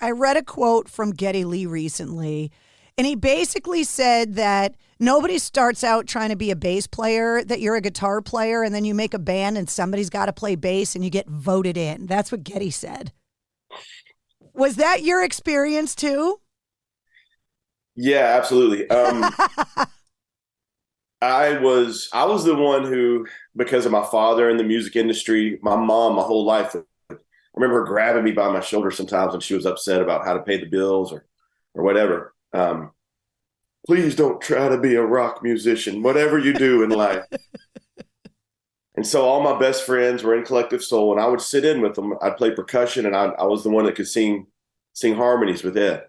I read a quote from Geddy Lee recently, and he basically said that nobody starts out trying to be a bass player, that you're a guitar player, and then you make a band and somebody's got to play bass and you get voted in. That's what Geddy said. Was that your experience too? Yeah, absolutely. I was the one who, because of my father in the music industry, my mom, my whole life, I remember her grabbing me by my shoulder sometimes when she was upset about how to pay the bills or whatever. Please don't try to be a rock musician, whatever you do in life. And so all my best friends were in Collective Soul, and I would sit in with them. I'd play percussion, and I was the one that could sing harmonies with Ed.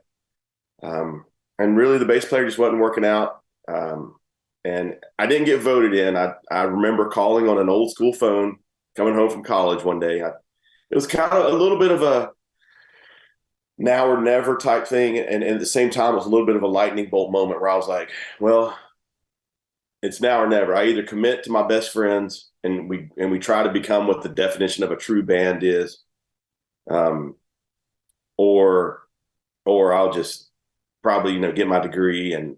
And really, the bass player just wasn't working out. And I didn't get voted in. I remember calling on an old school phone, coming home from college one day. It was kind of a little bit of a now or never type thing, and at the same time, it was a little bit of a lightning bolt moment where I was like, well, it's now or never. I either commit to my best friends and we try to become what the definition of a true band is, um, or I'll just probably get my degree and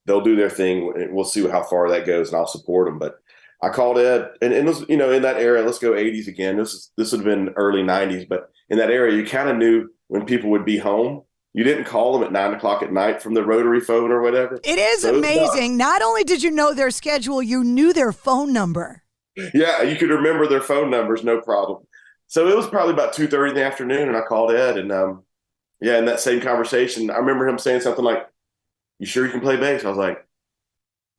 they'll do their thing. And we'll see how far that goes, and I'll support them. But I called Ed, and it was in that era. Let's go 80s again. This would have been early 90s, but in that area, you kind of knew when people would be home. You didn't call them at 9 o'clock at night from the rotary phone or whatever. It is So amazing. Not only did you know their schedule, you knew their phone number. yeah, you could remember their phone numbers, no problem. So it was probably about 2:30 in the afternoon, and I called Ed, and yeah, in that same conversation, I remember him saying something like, "You sure you can play bass?" I was like,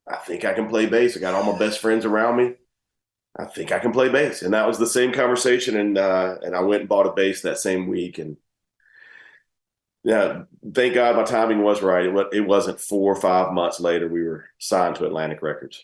"I think I can play bass. I got all my best friends around me. I think I can play bass." And that was the same conversation, and I went and bought a bass that same week, and yeah, thank God my timing was right. It wasn't 4 or 5 months later we were signed to Atlantic Records.